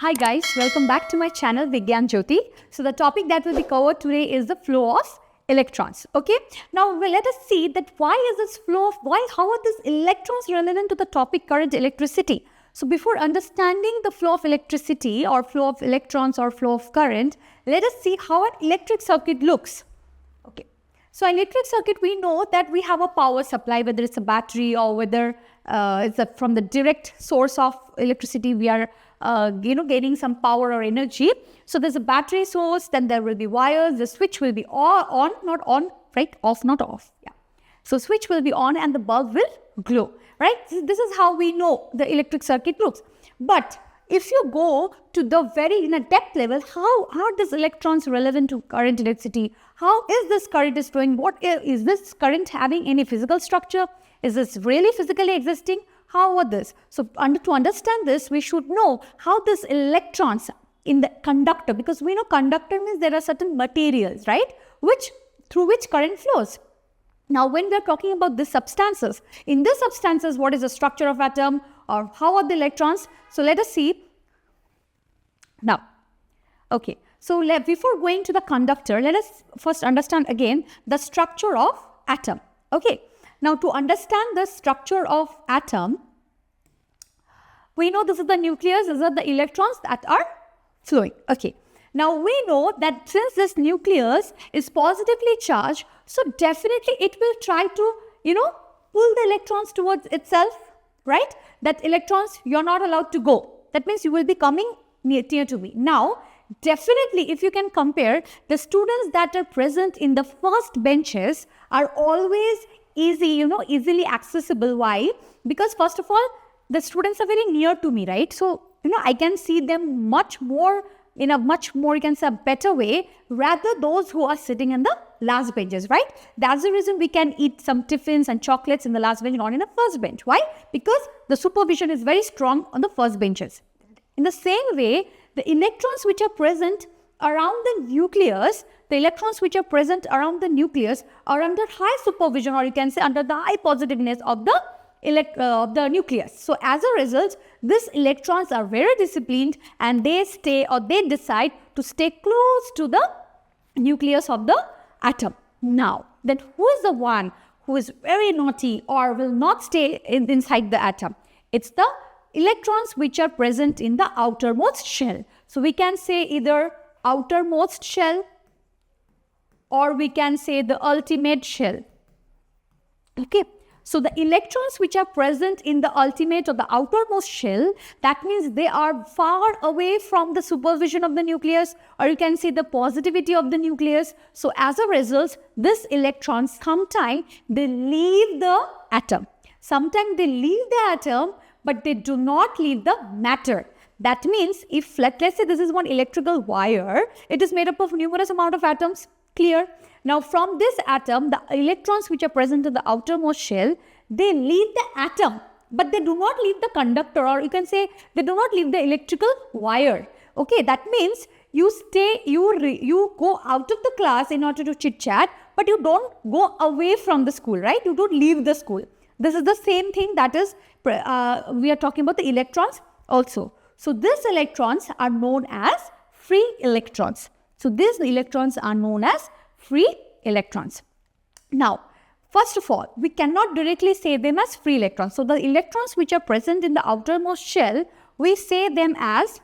Hi guys, welcome back to my channel Vigyan Jyoti. So the topic that will be covered today is the flow of electrons. Okay, now let us see that how are these electrons relevant to the topic current electricity. So before understanding the flow of electricity or flow of electrons or flow of current, let us see how an electric circuit looks. Okay, so electric circuit, we know that we have a power supply, whether it's a battery or whether from the direct source of electricity we are gaining some power or energy. So there's a battery source, then there will be wires, the switch will be on, not on, right? Off, not off. Yeah. So switch will be on and the bulb will glow, right? This is how we know the electric circuit looks. But if you go to the in a depth level, how are these electrons relevant to current electricity? How is this current is flowing? What is this current having any physical structure? Is this really physically existing? How are this? So to understand this, we should know how these electrons in the conductor, because we know conductor means there are certain materials, right? Through which current flows. Now, when we are talking about these substances, in these substances, what is the structure of atom or how are the electrons? So let us see. Now, okay. So before going to the conductor, let us first understand again the structure of atom. Okay. Now, to understand the structure of atom, we know this is the nucleus, these are the electrons that are flowing. Okay. Now, we know that since this nucleus is positively charged, so definitely it will try to, pull the electrons towards itself, right? That electrons, you're not allowed to go. That means you will be coming near to me. Now, definitely if you can compare, the students that are present in the first benches are always easily accessible. Why? Because first of all, the students are very near to me, right? So, I can see them much more, you can say, a better way, rather those who are sitting in the last benches, right? That's the reason we can eat some tiffins and chocolates in the last bench, not in the first bench. Why? Because the supervision is very strong on the first benches. In the same way, the electrons which are present around the nucleus, are under high supervision, or you can say under the high positiveness of the nucleus. So as a result, these electrons are very disciplined and they decide to stay close to the nucleus of the atom. Now, then who is the one who is very naughty or will not stay inside the atom? It's the electrons which are present in the outermost shell. So we can say either outermost shell or we can say the ultimate shell. Okay. So the electrons which are present in the ultimate or the outermost shell, that means they are far away from the supervision of the nucleus, or you can say the positivity of the nucleus. So as a result, these electrons sometimes they leave the atom. Sometimes they leave the atom, but they do not leave the matter. That means if let's say this is one electrical wire, it is made up of numerous amount of atoms. Clear? Now from this atom, the electrons which are present in the outermost shell, they leave the atom, but they do not leave the conductor, or you can say they do not leave the electrical wire. Okay, that means you go out of the class in order to chit chat, but you don't go away from the school, right? You don't leave the school. This is the same thing that is, we are talking about the electrons also. So these electrons are known as free electrons. So these electrons are known as free electrons. Now, first of all, we cannot directly say them as free electrons. So the electrons which are present in the outermost shell, we say them as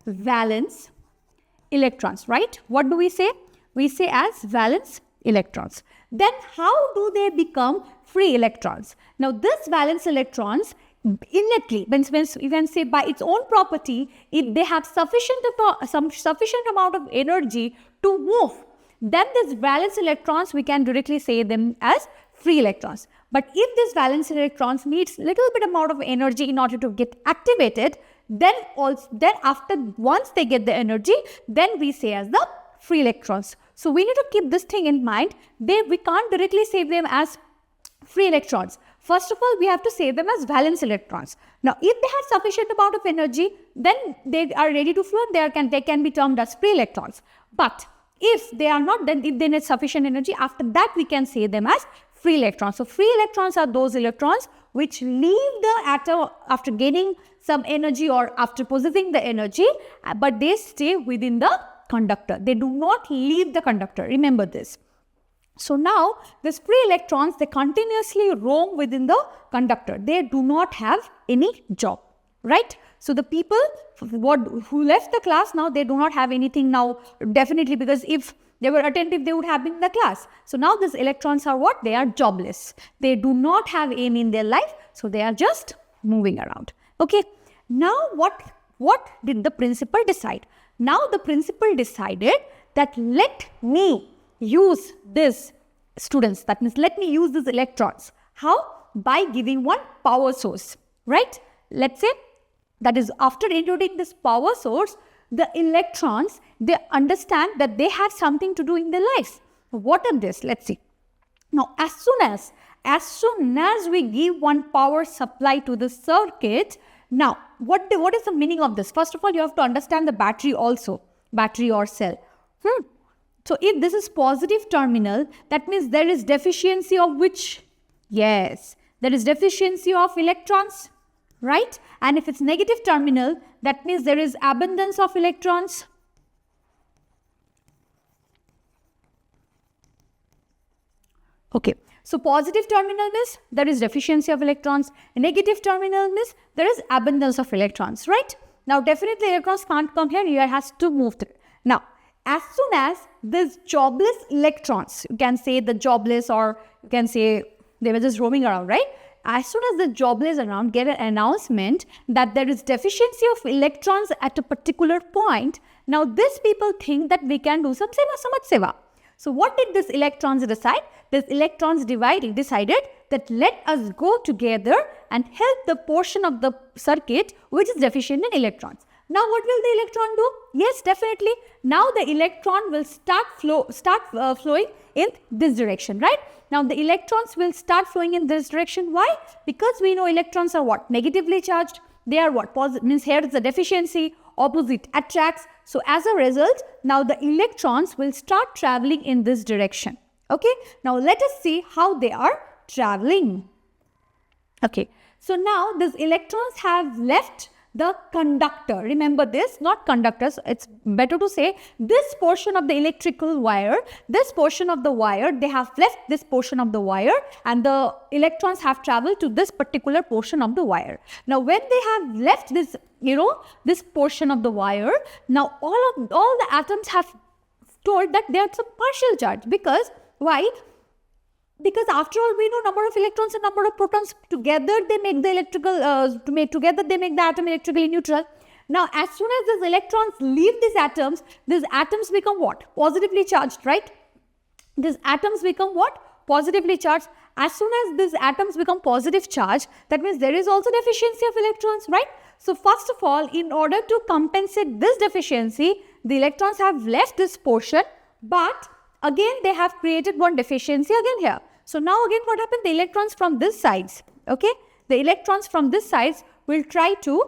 valence electrons, right? What do we say? We say as valence electrons. Then how do they become free electrons? Now, these valence electrons innately, you can say by its own property, if they have sufficient amount of energy to move, then these valence electrons, we can directly say them as free electrons. But if this valence electrons needs little bit amount of energy in order to get activated, then once they get the energy, then we say as the free electrons. So we need to keep this thing in mind. We can't directly say them as free electrons. First of all, we have to say them as valence electrons. Now, if they have sufficient amount of energy, then they are ready to flow. They can be termed as free electrons. But if they are not, then if they need sufficient energy, after that we can say them as free electrons. So free electrons are those electrons which leave the atom after gaining some energy or after possessing the energy, but they stay within the conductor. They do not leave the conductor. Remember this. So now these free electrons, they continuously roam within the conductor. They do not have any job, right? So the people who left the class now, they do not have anything now, definitely, because if they were attentive, they would have been in the class. So now these electrons are what? They are jobless. They do not have aim in their life, so they are just moving around. Okay. Now what did the principal decide? Now the principal decided that let me use this, students, that means let me use these electrons. How? By giving one power source, right? Let's say, that is, after introducing this power source, the electrons, they understand that they have something to do in their lives. What are this? Let's see. Now, as soon as we give one power supply to the circuit, now, what is the meaning of this? First of all, you have to understand the battery also, battery or cell. So, if this is positive terminal, that means there is deficiency of which? Yes, there is deficiency of electrons, right? And if it's negative terminal, that means there is abundance of electrons. Okay, so positive terminal means there is deficiency of electrons. Negative terminal means there is abundance of electrons, right? Now, definitely electrons can't come here, here has to move through. Now, as soon as these jobless electrons, you can say the jobless, or you can say they were just roaming around, right? As soon as the jobless around get an announcement that there is deficiency of electrons at a particular point, now these people think that we can do some seva, samaj seva. So what did these electrons decide? These electrons decided that let us go together and help the portion of the circuit which is deficient in electrons. Now what will the electron do? Yes, definitely. Now the electron will start flowing in this direction, right? Now the electrons will start flowing in this direction. Why? Because we know electrons are what? Negatively charged. They are what? Positive, means here is the deficiency, opposite attracts. So as a result, now the electrons will start traveling in this direction. Okay. Now let us see how they are traveling. Okay. So now these electrons have left the conductor. Remember this, not conductors. It's better to say this portion of the electrical wire, this portion of the wire, they have left this portion of the wire, and the electrons have traveled to this particular portion of the wire. Now, when they have left this, this portion of the wire, now all the atoms have told that they are some partial charge. Because why? Because after all, we know number of electrons and number of protons together they make the they make the atom electrically neutral. Now, as soon as these electrons leave these atoms become what? Positively charged, right? These atoms become what? Positively charged. As soon as these atoms become positive charge, that means there is also deficiency of electrons, right? So, first of all, in order to compensate this deficiency, the electrons have left this portion, but again they have created one deficiency again here. So now again what happened? The electrons from this sides, okay? The electrons from this sides will try to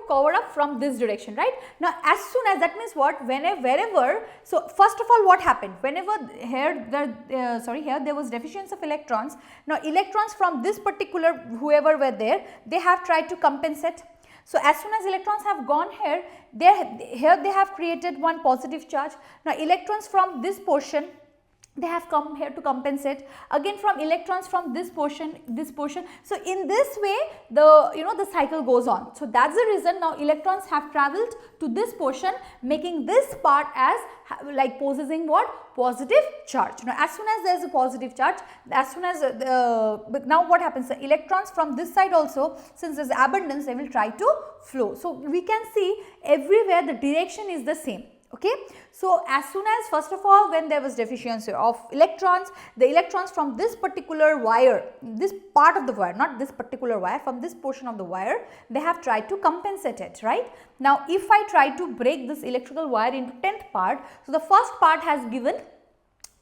cover up from this direction, right? Now as soon as, that means what? Wherever, so first of all what happened? Whenever here there was deficiency of electrons, now electrons from this particular, whoever were there, they have tried to compensate. So as soon as electrons have gone here, here they have created one positive charge. Now electrons from this portion, they have come here to compensate. Again from electrons from this portion. So in this way, the cycle goes on. So that's the reason now electrons have traveled to this portion, making this part as like possessing what? Positive charge. Now as soon as there is a positive charge, as soon as but now what happens? The electrons from this side also, since there is abundance, they will try to flow. So we can see everywhere the direction is the same. Okay. So as soon as, first of all, when there was deficiency of electrons, the electrons from this particular wire, this part of the wire, not this particular wire, from this portion of the wire, they have tried to compensate it, right? Now if I try to break this electrical wire into 10th part, so the first part has given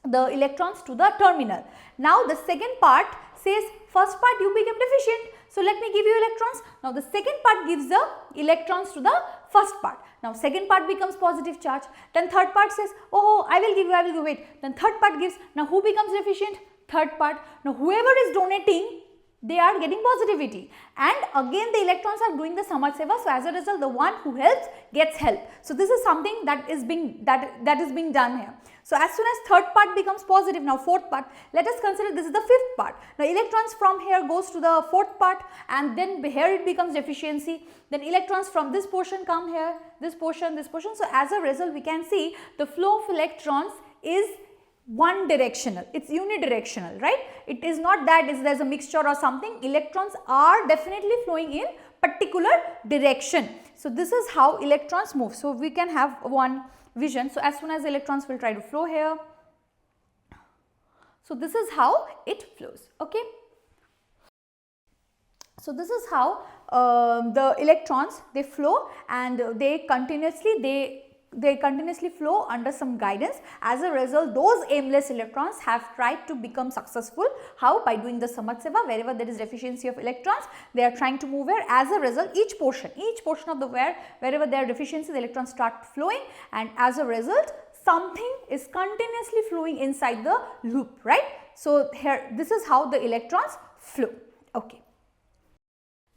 the electrons to the terminal. Now the second part says, first part you became deficient, so let me give you electrons. Now the second part gives the electrons to the first part. Now second part becomes positive charge. Then third part says, oh, I will give you, wait. Then third part gives, now who becomes deficient? Third part. Now whoever is donating they are getting positivity, and again the electrons are doing the Samadh-seva. So as a result, the one who helps gets help. So this is something that is being done here. So as soon as third part becomes positive, now fourth part, let us consider this is the fifth part. Now electrons from here goes to the fourth part, and then here it becomes deficiency. Then electrons from this portion come here, this portion, this portion. So as a result, we can see the flow of electrons is one directional, it's unidirectional, right? It is not that there's a mixture or something. Electrons are definitely flowing in particular direction. So this is how electrons move. So we can have one vision. So as soon as electrons will try to flow here, so this is how it flows, okay? So this is how the electrons, they flow, and they continuously flow under some guidance. As a result, those aimless electrons have tried to become successful. How? By doing the Samadh-seva. Wherever there is deficiency of electrons, they are trying to move here. As a result, each portion of the wherever there are deficiency, the electrons start flowing, and as a result, something is continuously flowing inside the loop, right? So here, this is how the electrons flow, okay.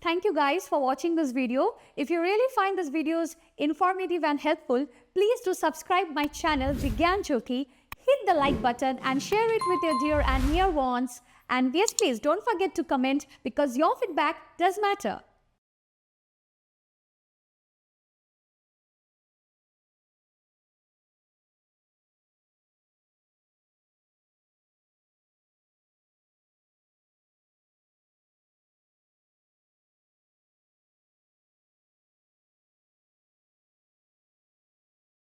Thank you guys for watching this video. If you really find this videos informative and helpful, please do subscribe my channel Vigyan Jyoti, hit the like button and share it with your dear and near ones. And yes, please don't forget to comment, because your feedback does matter.